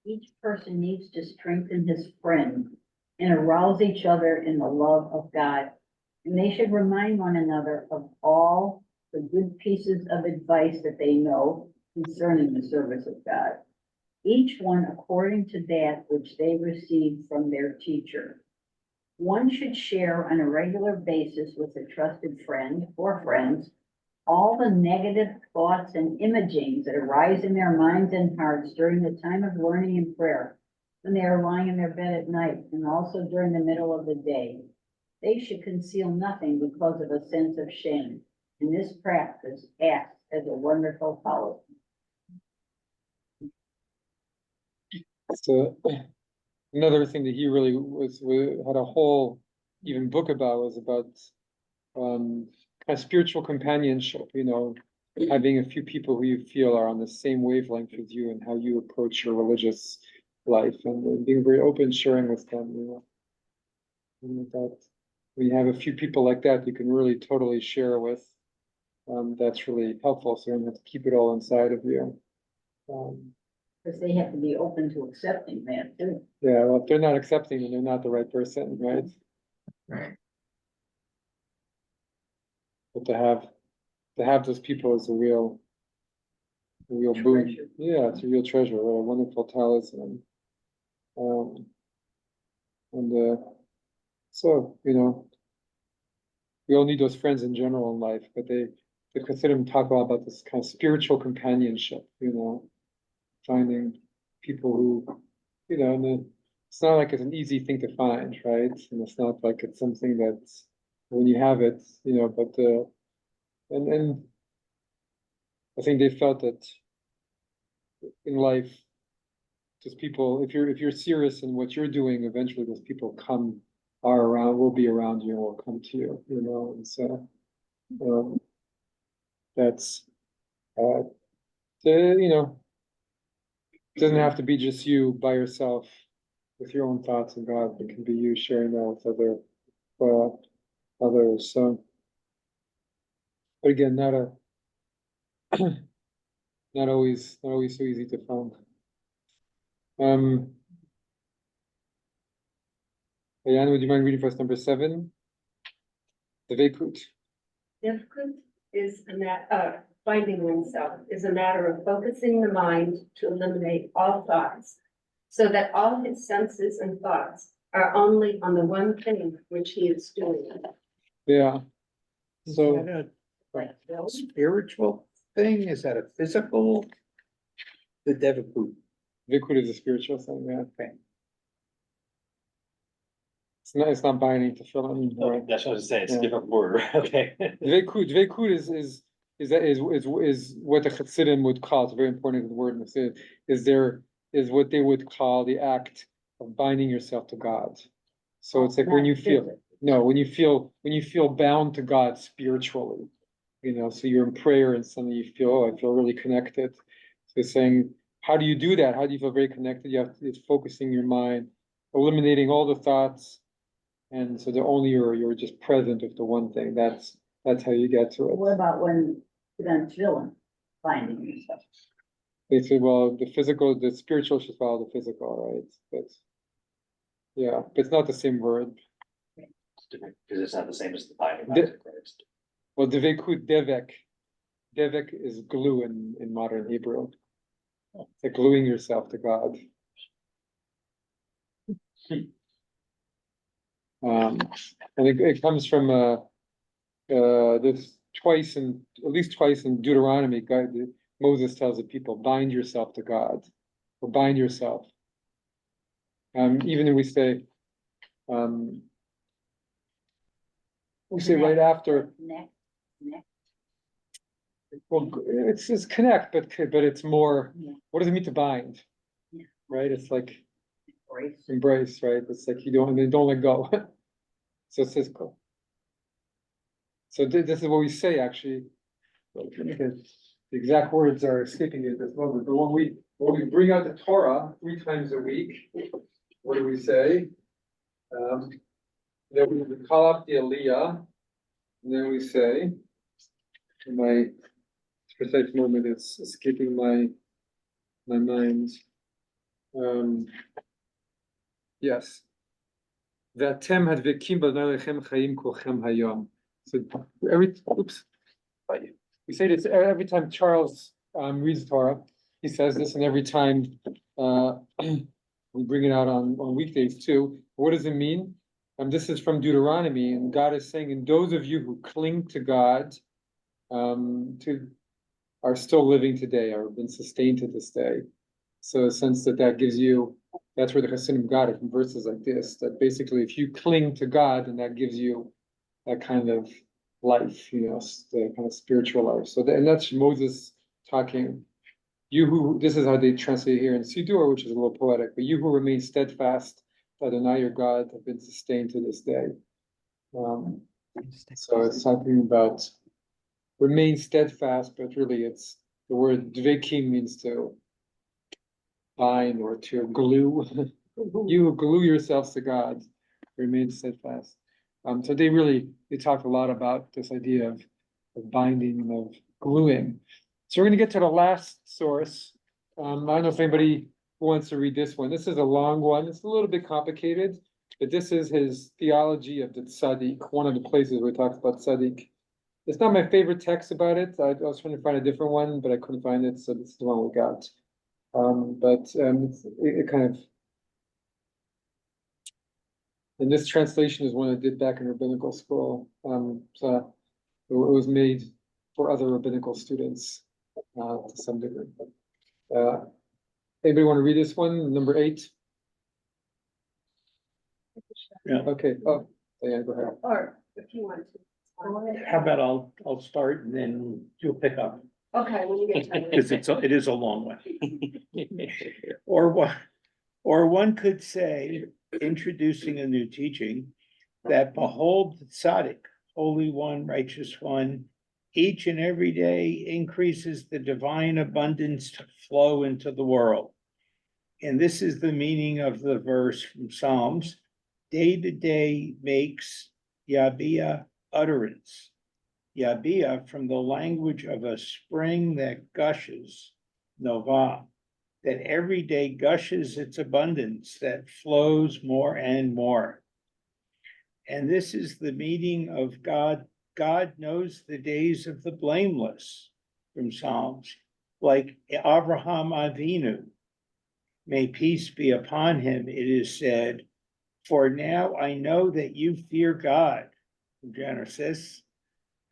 D: Each person needs to strengthen his friend and arouse each other in the love of God. And they should remind one another of all the good pieces of advice that they know concerning the service of God, each one according to that which they received from their teacher. One should share on a regular basis with a trusted friend or friends all the negative thoughts and imagings that arise in their minds and hearts during the time of learning and prayer, when they are lying in their bed at night, and also during the middle of the day. They should conceal nothing because of a sense of shame, and this practice acts as a wonderful policy.
A: So another thing that he really had a whole even book about was about kind of spiritual companionship, having a few people who you feel are on the same wavelength as you and how you approach your religious life, and being very open, sharing with them, and that when you have a few people like that, you can really totally share with. That's really helpful. So you don't have to keep it all inside of you.
D: Because they have to be open to accepting that too.
A: Yeah, well, if they're not accepting, then they're not the right person, right?
B: Right.
A: But to have those people is a real boon.
D: Treasure.
A: Yeah, it's a real treasure, a wonderful talisman. And so, we all need those friends in general in life, but the Hasidim talk a lot about this kind of spiritual companionship, finding people who, and it's not like it's an easy thing to find, right? And it's not like it's something that's, when you have it, but and I think they felt that in life, just people, if you're serious in what you're doing, eventually those people will be around you and will come to you, and so that's it doesn't have to be just you by yourself with your own thoughts and God. It can be you sharing that with others. So, but again, not always so easy to find. Diana, would you mind reading for us number 7? The Veikut.
F: Difficult is finding oneself is a matter of focusing the mind to eliminate all thoughts, so that all his senses and thoughts are only on the one thing which he is doing.
A: Yeah.
B: Is
A: So
B: that a spiritual thing? Is that a physical? The Devakut.
A: Veikut is a spiritual thing, yeah.
B: Okay.
A: It's not binding to Philip.
E: Oh, that's what I was saying, it's a
A: Yeah.
E: different word, okay?
A: Dveikut is what the Chassidim would call, it's a very important word in Chassidus, is what they would call the act of binding yourself to God. So it's like when
D: Not
A: you feel,
D: physical.
A: no, when you feel bound to God spiritually, so you're in prayer and suddenly you feel, oh, I feel really connected. So it's saying, how do you do that? How do you feel very connected? It's focusing your mind, eliminating all the thoughts. And so you're just present with the one thing. That's how you get to
D: What
A: it.
D: about when you're done chilling, finding yourself?
A: They say, well, the spiritual should follow the physical, right? But yeah, but it's not the same word.
E: Because it's not the same as the binding
A: The-
E: of Christ.
A: Well, devek is glue in modern Hebrew. It's like gluing yourself to God. And it comes from this at least twice in Deuteronomy, Moses tells the people, bind yourself to God, or bind yourself. Even if we say right after,
D: Neck.
A: well, it's connect, but it's more,
D: Yeah.
A: what does it mean to bind?
D: Yeah.
A: Right, it's like
D: Brace.
A: embrace, right? It's like you don't let go. So it's physical. So this is what we say, actually. The exact words are escaping me at this moment, but when we bring out the Torah 3 times a week, what do we say? Then we call up the Aliyah, and then we say, my precise moment is escaping my mind. Yes. V'atem hadvekim b'nei lechem chayim kolchem hayom. So we say this every time Charles reads Torah, he says this, and every time we bring it out on weekdays too. What does it mean? This is from Deuteronomy, and God is saying, and those of you who cling to God, are still living today, or been sustained to this day. So a sense that gives you, that's where the Hasidim got it from verses like this, that basically if you cling to God, then that gives you that kind of life, the kind of spiritual life. So and that's Moses talking. This is how they translate here in Siddur, which is a little poetic, but you who remain steadfast, Adonai your God, have been sustained to this day. So it's talking about remain steadfast, but really it's the word dvekim means to bind or to glue. You glue yourselves to God, remain steadfast. So they talk a lot about this idea of binding and of gluing. So we're gonna get to the last source. I don't know if anybody wants to read this one. This is a long one. It's a little bit complicated, but this is his theology of the tzaddik, one of the places where he talks about tzaddik. It's not my favorite text about it. I was trying to find a different one, but I couldn't find it, so this is the one we got. It kind of, and this translation is one I did back in rabbinical school. So it was made for other rabbinical students to some degree. Anybody want to read this one, number 8?
B: Yeah.
A: Okay. Oh, yeah, go ahead.
F: Or if you want to.
B: How about I'll start and then you'll pick up,
F: Okay, when you get time.
B: because it is a long one. Or one could say, introducing a new teaching, that behold the tzaddik, holy one, righteous one, each and every day increases the divine abundance to flow into the world. And this is the meaning of the verse from Psalms. Day to day makes Yabia utterance. Yabia, from the language of a spring that gushes, Nova, that every day gushes its abundance, that flows more and more. And this is the meaning of God. God knows the days of the blameless, from Psalms, like Abraham Avinu. May peace be upon him, it is said, for now I know that you fear God, from Genesis,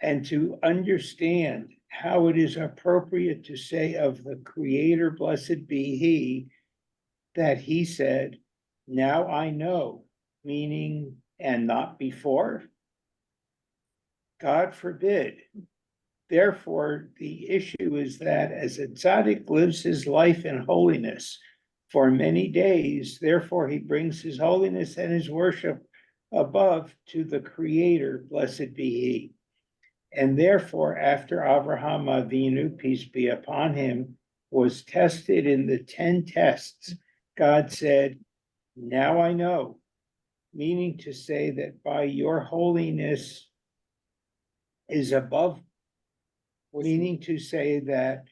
B: and to understand how it is appropriate to say of the Creator, blessed be he, that he said, now I know, meaning and not before? God forbid. Therefore, the issue is that as a tzaddik lives his life in holiness for many days, therefore he brings his holiness and his worship above to the Creator, blessed be he. And therefore, after Avraham Avinu, peace be upon him, was tested in the 10 tests, God said, now I know, meaning to say that by your holiness is above, meaning to say that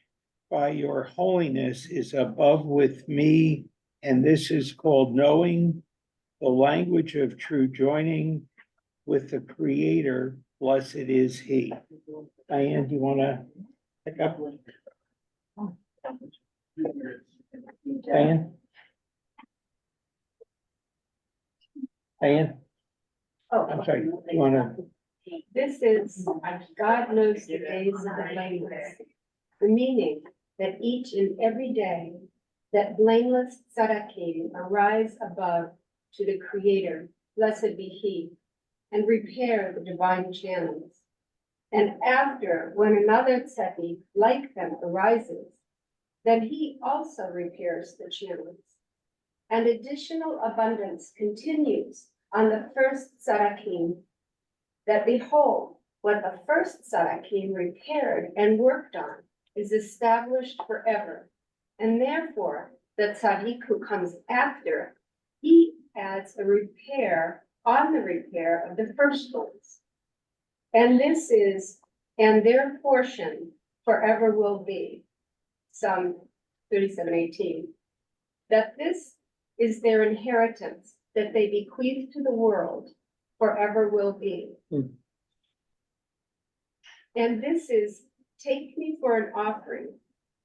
B: by your holiness is above with me, and this is called knowing the language of true joining with the Creator, blessed is he. Diane, do you want to pick up? Diane? Diane?
F: Oh,
B: I'm sorry, you want to?
F: this is, God knows the days of the blameless. The meaning that each and every day that blameless tzaddikim arise above to the Creator, blessed be he, and repair the divine channels. And after, when another tzaddik like them arises, then he also repairs the channels. And additional abundance continues on the first tzaddikim, that behold, what the first tzaddikim repaired and worked on is established forever. And therefore, the tzaddik who comes after, he adds a repair on the repair of the first ones. And this is, and their portion forever will be, Psalm 37:18, that this is their inheritance, that they bequeath to the world, forever will be. And this is, take me for an offering,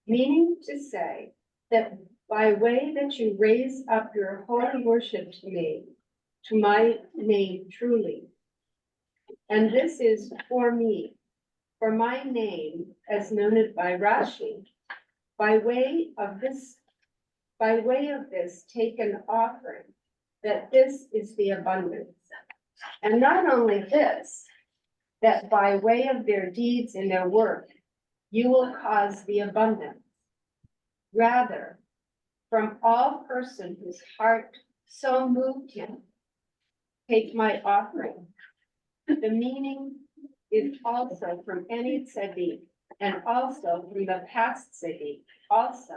F: meaning to say that by way that you raise up your holy worship to me, to my name truly. And this is for me, for my name, as noted by Rashi, by way of this, take an offering, that this is the abundance. And not only this, that by way of their deeds and their work, you will cause the abundance. Rather, from all person whose heart so moved him, take my offering. The meaning is also from any tzaddik, and also from the past tzaddik, also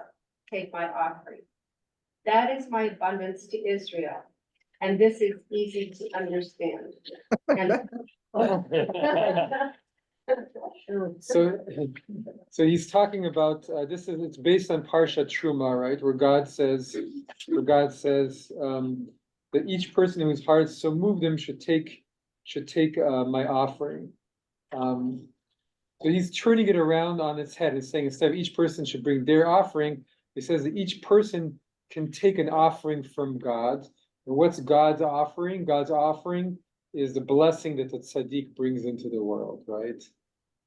F: take my offering. That is my abundance to Israel, and this is easy to understand. And
A: So he's talking about, it's based on Parsha Truma, right? Where God says, that each person whose heart so moved him should take my offering. So he's turning it around on its head and saying, instead of each person should bring their offering, he says that each person can take an offering from God. And what's God's offering? God's offering is the blessing that the tzaddik brings into the world, right?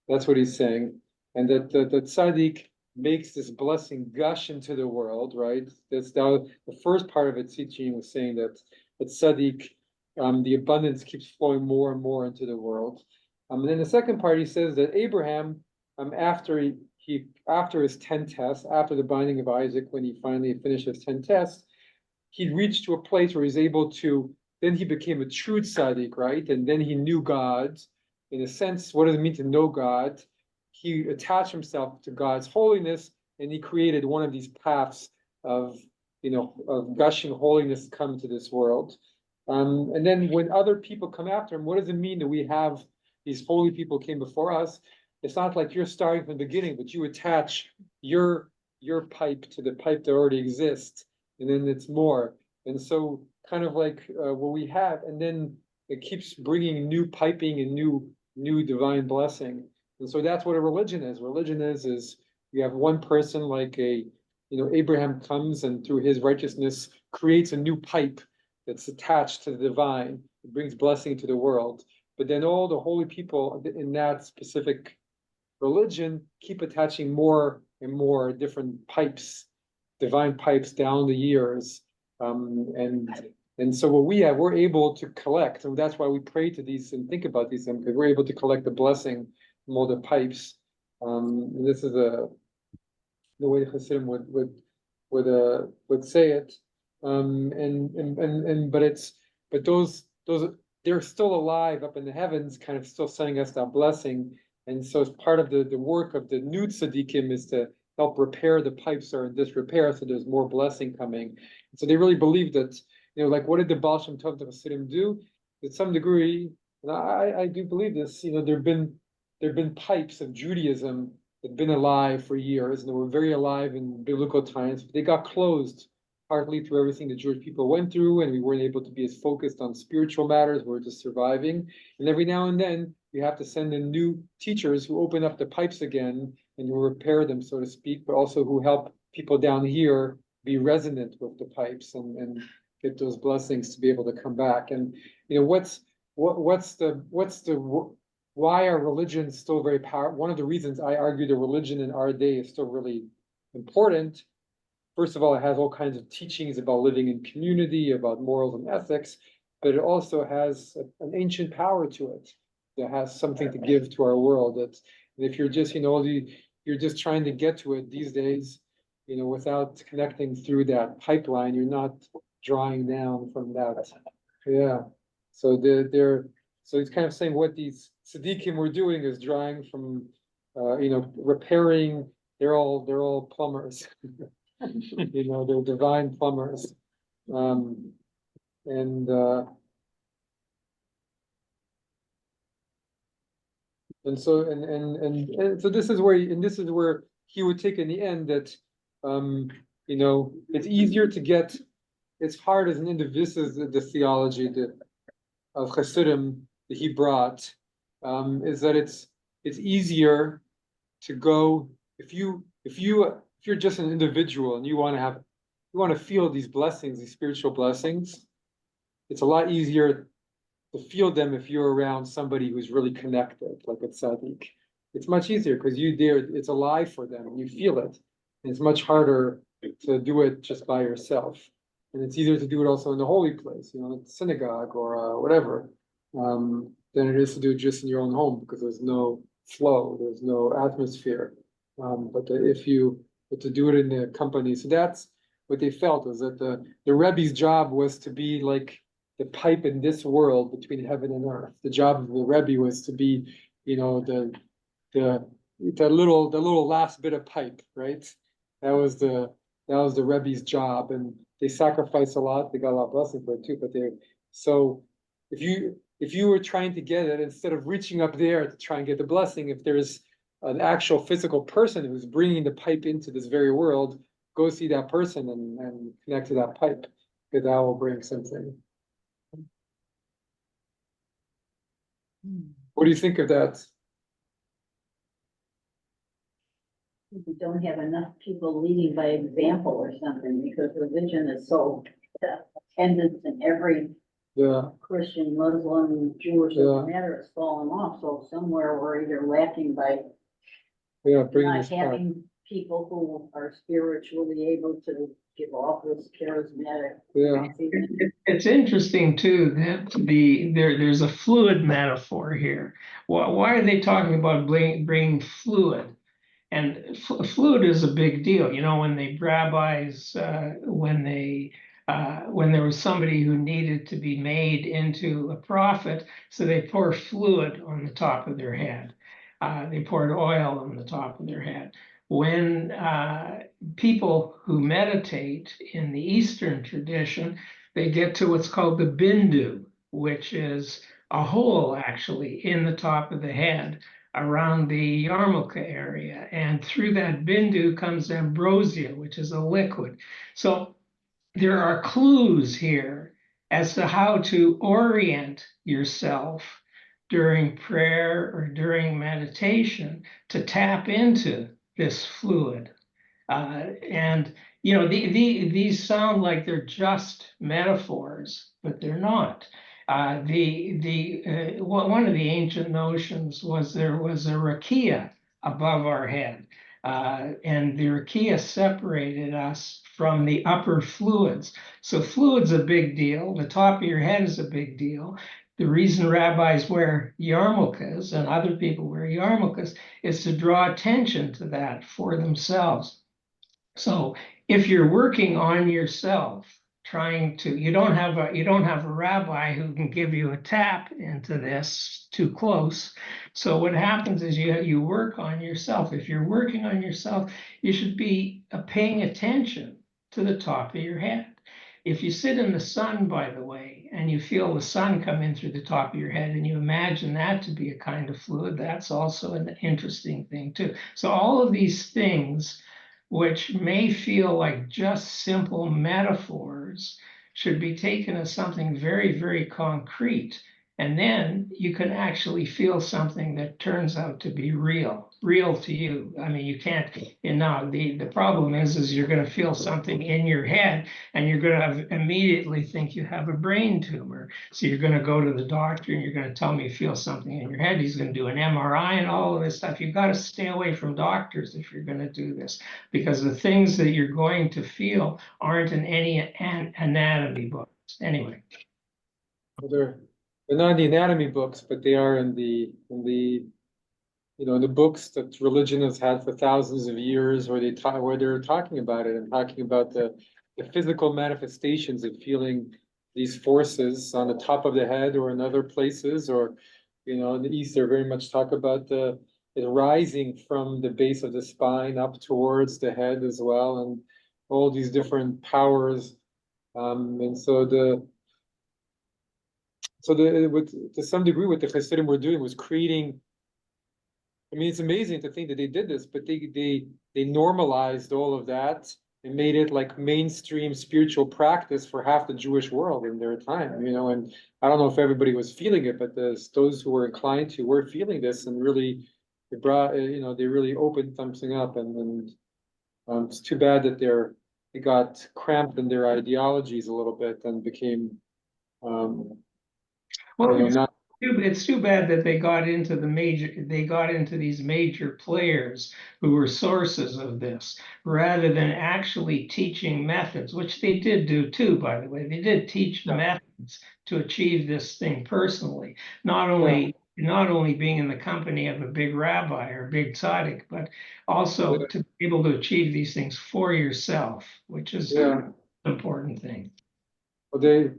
A: That's what he's saying. And that the tzaddik makes this blessing gush into the world, right? That's now the first part of its teaching was saying that tzaddik, the abundance keeps flowing more and more into the world. And then the second part, he says that Abraham, after his 10 tests, after the binding of Isaac, when he finally finished his 10 tests, he reached to a place where he's able to, then he became a true tzaddik, right? And then he knew God. In a sense, what does it mean to know God? He attached himself to God's holiness, and he created one of these paths of gushing holiness come to this world. And then when other people come after him, what does it mean that we have these holy people came before us? It's not like you're starting from the beginning, but you attach your pipe to the pipe that already exists, and then it's more. And so kind of like what we have, and then it keeps bringing new piping and new divine blessing. And so that's what a religion is. Religion is you have one person like Abraham comes and through his righteousness creates a new pipe that's attached to the divine. It brings blessing to the world. But then all the holy people in that specific religion keep attaching more and more different pipes, divine pipes down the years. And And so what we have, we're able to collect, and that's why we pray to these and think about these things, because we're able to collect the blessing from all the pipes. This is the way the Hasidim would say it. But those they're still alive up in the heavens, kind of still sending us that blessing. And so it's part of the work of the new tzaddikim is to help repair the pipes that are in disrepair, so there's more blessing coming. So they really believe that, like what did the Baal Shem Tov, the Hasidim do? To some degree, and I do believe this, there've been pipes of Judaism that have been alive for years, and they were very alive in biblical times, but they got closed partly through everything the Jewish people went through, and we weren't able to be as focused on spiritual matters, we were just surviving. And every now and then, you have to send in new teachers who open up the pipes again and who repair them, so to speak, but also who help people down here be resonant with the pipes and get those blessings to be able to come back. And why are religions still very powerful? One of the reasons I argue the religion in our day is still really important. First of all, it has all kinds of teachings about living in community, about morals and ethics, but it also has an ancient power to it that has something to give to our world. And if you're just, you're just trying to get to it these days, without connecting through that pipeline, you're not drawing down from that. Yeah. So so it's kind of saying what these tzaddikim were doing is drawing from, repairing. They're all plumbers. They're divine plumbers. And so this is where he would take in the end that, it's easier to get, it's hard as an individual, this is the theology of Hasidim that he brought, is that it's easier to go, if you're just an individual and you want to feel these blessings, these spiritual blessings, it's a lot easier to feel them if you're around somebody who's really connected, like a tzaddik. It's much easier because it's alive for them and you feel it. And it's much harder to do it just by yourself. And it's easier to do it also in the holy place, synagogue or whatever, than it is to do it just in your own home because there's no flow, there's no atmosphere. But to do it in the company, so that's what they felt, was that the Rebbe's job was to be like the pipe in this world between heaven and earth. The job of the Rebbe was to be, the little last bit of pipe, right? That was the Rebbe's job, and they sacrificed a lot. They got a lot of blessing for it too. But so if you were trying to get it, instead of reaching up there to try and get the blessing, if there's an actual physical person who's bringing the pipe into this very world, go see that person and connect to that pipe, because that will bring something. What do you think of that?
D: We don't have enough people leading by example or something, because religion is so attendance in every Christian, Muslim, Jewish, doesn't matter, it's fallen off. So somewhere we're either lacking by not having people who are spiritually able to give off this charismatic.
G: It's interesting too that there's a fluid metaphor here. Why are they talking about bringing fluid? And fluid is a big deal. When the rabbis, when there was somebody who needed to be made into a prophet, so they pour fluid on the top of their head. They poured oil on the top of their head. When people who meditate in the Eastern tradition, they get to what's called the bindu, which is a hole actually in the top of the head around the yarmulke area. And through that bindu comes ambrosia, which is a liquid. So there are clues here as to how to orient yourself during prayer or during meditation to tap into this fluid. These sound like they're just metaphors, but they're not. One of the ancient notions was there was a rakia above our head. And the rakia separated us from the upper fluids. So fluid's a big deal. The top of your head is a big deal. The reason rabbis wear yarmulkes and other people wear yarmulkes is to draw attention to that for themselves. So if you're working on yourself, you don't have a rabbi who can give you a tap into this too close. So what happens is you work on yourself. If you're working on yourself, you should be paying attention to the top of your head. If you sit in the sun, by the way, and you feel the sun come in through the top of your head and you imagine that to be a kind of fluid, that's also an interesting thing too. So all of these things, which may feel like just simple metaphors, should be taken as something very, very concrete. And then you can actually feel something that turns out to be real to you. I mean, you can't, the problem is you're going to feel something in your head and you're going to immediately think you have a brain tumor. So you're going to go to the doctor and you're going to tell me you feel something in your head. He's going to do an MRI and all of this stuff. You've got to stay away from doctors if you're going to do this, because the things that you're going to feel aren't in any anatomy books. Anyway.
A: They're not in the anatomy books, but they are in the in the books that religion has had for thousands of years, where they're talking about it and talking about the physical manifestations of feeling these forces on the top of the head or in other places, or in the East, they're very much talk about it rising from the base of the spine up towards the head as well, and all these different powers. And so to some degree, what the Hasidim were doing was creating. I mean, it's amazing to think that they did this, but they normalized all of that and made it like mainstream spiritual practice for half the Jewish world in their time. And I don't know if everybody was feeling it, but those who were inclined to were feeling this, and really it brought, they really opened something up. And it's too bad that they got cramped in their ideologies a little bit and became.
G: Well, it's too bad that they got into these major players who were sources of this, rather than actually teaching methods, which they did do too, by the way. They did teach methods to achieve this thing personally, not only being in the company of a big rabbi or a big tzaddik, but also to be able to achieve these things for yourself, which is an important thing.
A: Well, they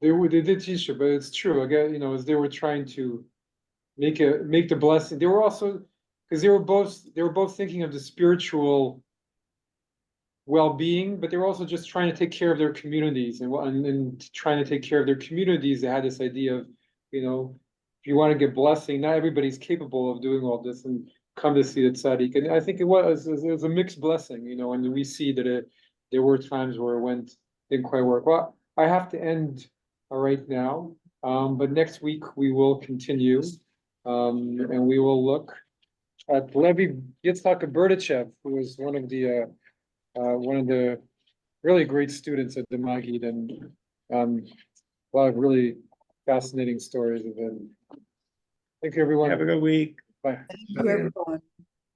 A: did teach it, but it's true. Again, as they were trying to make the blessing, they were also, because they were both thinking of the spiritual well-being, but they were also just trying to take care of their communities, and trying to take care of their communities. They had this idea of, if you want to get blessing, not everybody's capable of doing all this, and come to see the tzaddik. And I think it was a mixed blessing, and we see that there were times where it didn't quite work. Well, I have to end right now, but next week we will continue, and we will look at Levi Yitzhak Berdichev, who was one of the really great students at the Maggid, and a lot of really fascinating stories of him. Thank you, everyone.
B: Have a good week.
A: Bye.
C: Thank you, everyone.